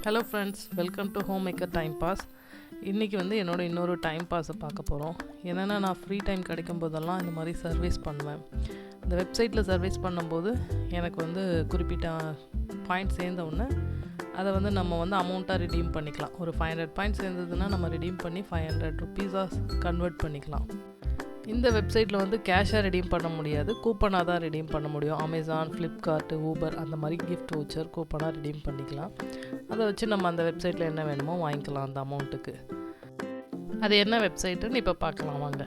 Hello friends, welcome to Home Maker Time Pass. இன்றைக்கி வந்து இன்னொரு டைம் பாஸை பார்க்க போகிறோம். என்னென்னா, நான் ஃப்ரீ டைம் கிடைக்கும் போதெல்லாம் இந்த மாதிரி சர்வீஸ் பண்ணுவேன். இந்த வெப்சைட்டில் சர்வீஸ் பண்ணும்போது எனக்கு வந்து குறிப்பிட்ட பாயிண்ட் சேர்ந்த உடனே அதை வந்து நம்ம வந்து அமௌண்ட்டாக ரிடீம் பண்ணிக்கலாம். ஒரு 500 பாயிண்ட் சேர்ந்ததுன்னா நம்ம ரிடீம் பண்ணி 500 ருப்பீஸாக கன்வெர்ட் பண்ணிக்கலாம். இந்த வெப்சைட்டில் வந்து கேஷாக ரிடீம் பண்ண முடியாது, கூப்பனாக தான் ரிடீம் பண்ண முடியும். அமேசான், ஃப்ளிப்கார்ட்டு, ஊபர் அந்த மாதிரி கிஃப்ட் வவுச்சர் கூப்பனாக ரிடீம் பண்ணிக்கலாம். அதை வச்சு நம்ம அந்த வெப்சைட்டில் என்ன வேணுமோ வாங்கிக்கலாம் அந்த அமௌண்ட்டுக்கு. அது என்ன வெப்சைட்டுன்னு இப்போ பார்க்கலாம் வாங்க.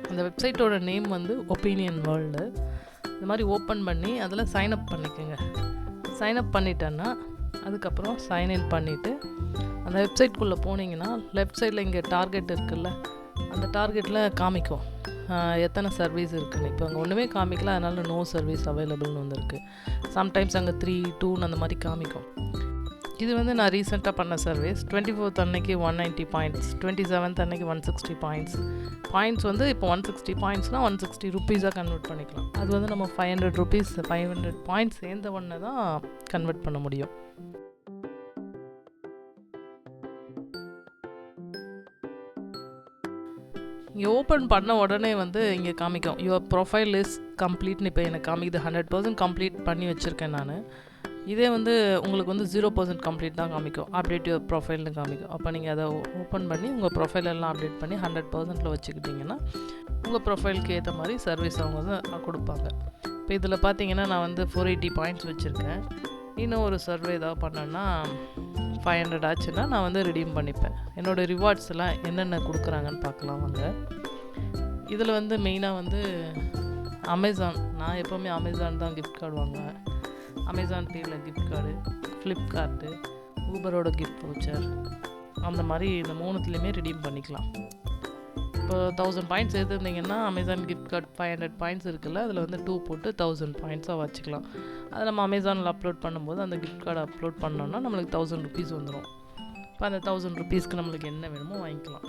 அந்த வெப்சைட்டோட நேம் வந்து ஒப்பீனியன் வேர்ல்டு. இந்த மாதிரி ஓப்பன் பண்ணி அதில் சைன்அப் பண்ணிக்கோங்க. சைன்அப் பண்ணிட்டேன்னா அதுக்கப்புறம் சைன்இன் பண்ணிவிட்டு அந்த வெப்சைட்குள்ளே போனீங்கன்னா லெஃப்ட் சைடில் இங்கே டார்கெட் இருக்குல்ல, அந்த டார்கெட்டில் காமிக்கும் எத்தனை சர்வீஸ் இருக்குதுன்னு. இப்போ அங்கே ஒன்றுமே காமிக்கல, அதனால் நோ சர்வீஸ் அவைலபிள்னு வந்துருக்கு. சம்டைம்ஸ் அங்கே 3, 2 அந்த மாதிரி காமிக்கும். இது வந்து நான் ரீசெண்டாக பண்ண சர்வீஸ். 24th அன்னைக்கு 190 பாயிண்ட்ஸ், 27th அன்னைக்கு 160 பாயிண்ட்ஸ் வந்து இப்போ 160 பாயிண்ட்ஸ்னால் 160 ருப்பீஸாக கன்வெர்ட் பண்ணிக்கலாம். அது வந்து நம்ம 500 பாயிண்ட்ஸ் சேர்ந்த உடனே தான் கன்வெர்ட் பண்ண முடியும். இங்கே ஓப்பன் பண்ண உடனே வந்து இங்கே காமிக்கும் யுவர் ப்ரொஃபைல் இஸ் கம்ப்ளீட்னு. இப்போ எனக்கு காமிக்குது 100% கம்ப்ளீட் பண்ணி வச்சுருக்கேன் நான். இதே வந்து உங்களுக்கு வந்து 0% கம்ப்ளீட் தான் காமிக்கும், அப்டேட் யுவர் ப்ரொஃபைல்னு காமிக்கும். அப்போ நீங்கள் அதை ஓப்பன் பண்ணி உங்கள் ப்ரொஃபைல் எல்லாம் அப்டேட் பண்ணி 100%ல் வச்சுக்கிட்டிங்கன்னா உங்கள் ப்ரொஃபைலுக்கு ஏற்ற மாதிரி சர்வீஸ் அவங்க வந்து கொடுப்பாங்க. இப்போ இதில் பார்த்தீங்கன்னா நான் வந்து 480 பாயிண்ட்ஸ் வச்சுருக்கேன். இன்னும் ஒரு சர்வே ஏதாவது பண்ணேன்னா 500 ஆச்சுன்னா நான் வந்து ரிடீம் பண்ணிப்பேன். என்னோடய ரிவார்ட்ஸ் எல்லாம் என்னென்ன கொடுக்குறாங்கன்னு பார்க்கலாம் வாங்க. இதில் வந்து மெயினாக வந்து அமேசான், நான் எப்போவுமே அமேசான் தான் கிஃப்ட் கார்டு வாங்குவேன். அமேசான் பேயில் கிஃப்ட் கார்டு, ஃப்ளிப்கார்ட்டு, ஊபரோட கிஃப்ட் வவுச்சர், அந்த மாதிரி இந்த 3த்துலேயுமே ரிடீம் பண்ணிக்கலாம். இப்போ 1000 பாயிண்ட்ஸ் எடுத்துருந்தீங்கன்னா அமேசான் கிஃப்ட் கார்டு 500 பாயிண்ட்ஸ் இருக்குல்ல, அதில் வந்து 2 போட்டு 1000 பாயிண்ட்ஸாக வச்சுக்கலாம். அதை நம்ம அமேசானில் அப்லோட் பண்ணும்போது அந்த கிஃப்ட் கார்டை அப்லோட் பண்ணோன்னா நம்மளுக்கு 1000 ருப்பீஸ் வந்துடும். இப்போ அந்த 1000 ருப்பீஸ்க்கு நம்மளுக்கு என்ன வேணுமோ வாங்கிக்கலாம்.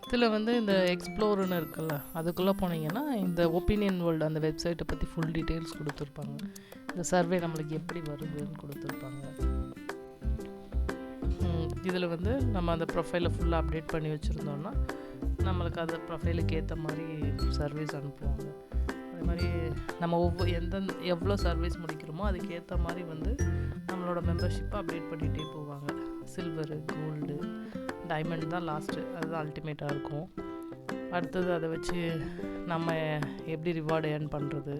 இதில் வந்து இந்த எக்ஸ்ப்ளோர்னு இருக்குல்ல, அதுக்குள்ளே போனீங்கன்னா இந்த ஒப்பீனியன் வேர்ல்டு அந்த வெப்சைட்டை பற்றி ஃபுல் டீட்டெயில்ஸ் கொடுத்துருப்பாங்க. இந்த சர்வே நம்மளுக்கு எப்படி வருதுன்னு கொடுத்துருப்பாங்க. இதில் வந்து நம்ம அந்த ப்ரொஃபைலை ஃபுல்லாக அப்டேட் பண்ணி வச்சுருந்தோன்னா நம்மளுக்கு அந்த ப்ரொஃபைலுக்கு ஏற்ற மாதிரி சர்வீஸ் அனுப்புவாங்க. அதே மாதிரி நம்ம எவ்வளோ சர்வீஸ் முடிக்கிறோமோ அதுக்கு ஏற்ற மாதிரி வந்து நம்மளோட மெம்பர்ஷிப்பை அப்டேட் பண்ணிகிட்டே போவாங்க. சில்வரு, கோல்டு, டைமண்ட் தான் லாஸ்ட்டு, அதுதான் அல்டிமேட்டாக இருக்கும். அடுத்தது அதை வச்சு நம்ம எப்படி ரிவார்டு ஏர்ன் பண்ணுறது,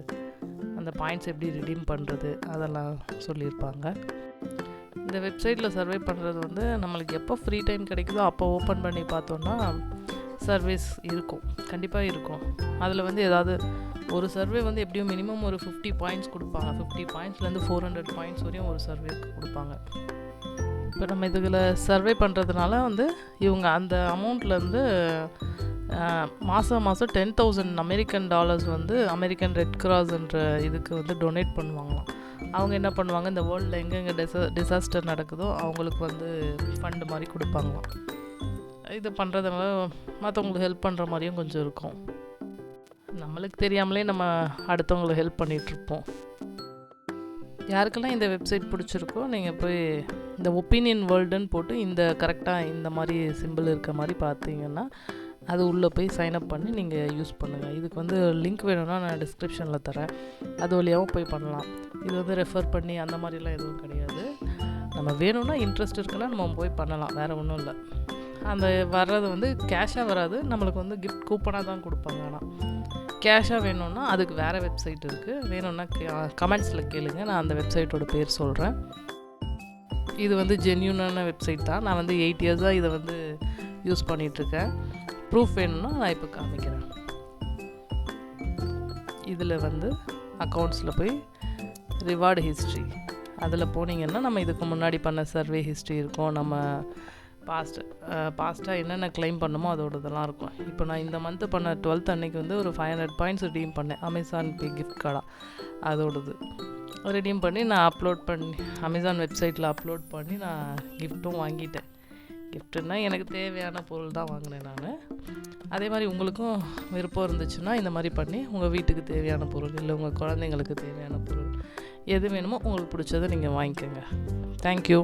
அந்த பாயிண்ட்ஸ் எப்படி ரிடீம் பண்ணுறது, அதெல்லாம் சொல்லியிருப்பாங்க. இந்த வெப்சைட்டில் சர்வே பண்ணுறது வந்து நம்மளுக்கு எப்போ ஃப்ரீ டைம் கிடைக்குதோ அப்போ ஓப்பன் பண்ணி பார்த்தோன்னா சர்வீஸ் இருக்கும், கண்டிப்பாக இருக்கும். அதில் வந்து ஏதாவது ஒரு சர்வே வந்து எப்படியும் மினிமம் ஒரு 50 பாயிண்ட்ஸ் கொடுப்பாங்க. 50 பாயிண்ட்ஸ்லேருந்து 400 பாயிண்ட்ஸ் வரையும் ஒரு சர்வேக்கு கொடுப்பாங்க. இப்போ நம்ம இதில் சர்வே பண்ணுறதுனால வந்து இவங்க அந்த அமௌண்ட்லேருந்து மாதம் 10,000 அமெரிக்கன் டாலர்ஸ் வந்து அமெரிக்கன் ரெட் கிராஸ்ன்ற இதுக்கு வந்து டொனேட் பண்ணுவாங்களாம். அவங்க என்ன பண்ணுவாங்க, இந்த வேர்ல்டில் எங்கெங்கே டிசாஸ்டர் நடக்குதோ அவங்களுக்கு வந்து ஃபண்டு மாதிரி கொடுப்பாங்களாம். இது பண்ணுறதுனால மற்றவங்களுக்கு ஹெல்ப் பண்ணுற மாதிரியும் கொஞ்சம் இருக்கும். நம்மளுக்கு தெரியாமலே நம்ம அடுத்தவங்களுக்கு ஹெல்ப் பண்ணிகிட்ருப்போம். யாருக்கெல்லாம் இந்த வெப்சைட் பிடிச்சிருக்கோ நீங்கள் போய் இந்த ஒப்பீனியன் வேர்ல்டுன்னு போட்டு இந்த கரெக்டாக இந்த மாதிரி சிம்பிள் இருக்க மாதிரி பார்த்தீங்கன்னா அது உள்ளே போய் சைன்அப் பண்ணி நீங்கள் யூஸ் பண்ணுங்கள். இதுக்கு வந்து லிங்க் வேணும்னா நான் டிஸ்கிரிப்ஷனில் தரேன், அது வழியாகவும் போய் பண்ணலாம். இது வந்து ரெஃபர் பண்ணி அந்த மாதிரிலாம் எதுவும் கிடையாது. நம்ம வேணும்னா இன்ட்ரெஸ்ட் இருக்குன்னா நம்ம போய் பண்ணலாம், வேறு ஒன்றும் இல்லை. அந்த வர்றது வந்து கேஷாக வராது, நம்மளுக்கு வந்து கிஃப்ட் கூப்பனாக தான் கொடுப்பாங்க. ஆனால் கேஷாக வேணும்னா அதுக்கு வேறு வெப்சைட் இருக்குது, வேணும்னா கமெண்ட்ஸில் கேளுங்க, நான் அந்த வெப்சைட்டோட பேர் சொல்கிறேன். இது வந்து ஜென்யூனான வெப்சைட் தான். நான் வந்து 8 இயர்ஸாக இதை வந்து யூஸ் பண்ணிகிட்ருக்கேன். ப்ரூஃப் வேணும்னா நான் இப்போ காமிக்கிறேன். இதில் வந்து அக்கௌண்ட்ஸில் போய் ரிவார்டு ஹிஸ்ட்ரி அதில் போனீங்கன்னா நம்ம இதுக்கு முன்னாடி பண்ண சர்வே ஹிஸ்ட்ரி இருக்கும். நம்ம பாஸ்ட்டாக என்னென்ன கிளைம் பண்ணமோ அதோட இதெல்லாம் இருக்கும். இப்போ நான் இந்த மந்த்து பண்ண 12th அன்னைக்கு வந்து ஒரு 500 பாயிண்ட்ஸ் ரிடீம் பண்ணேன் அமேசான் பே கிஃப்ட் கார்டாக. அதோடது ரிடீம் பண்ணி நான் அப்லோட் பண்ணி அமேசான் வெப்சைட்டில் அப்லோட் பண்ணி நான் கிஃப்ட்டும் வாங்கிட்டேன். கிஃப்ட்டுன்னா எனக்கு தேவையான பொருள் தான் வாங்கினேன் நான். அதே மாதிரி உங்களுக்கும் விருப்பம் இருந்துச்சுன்னா இந்த மாதிரி பண்ணி உங்கள் வீட்டுக்கு தேவையான பொருள் இல்லை உங்கள் குழந்தைங்களுக்கு தேவையான பொருள் எது வேணுமோ உங்களுக்கு பிடிச்சதை நீங்கள் வாங்கிக்கோங்க. தேங்க்யூ.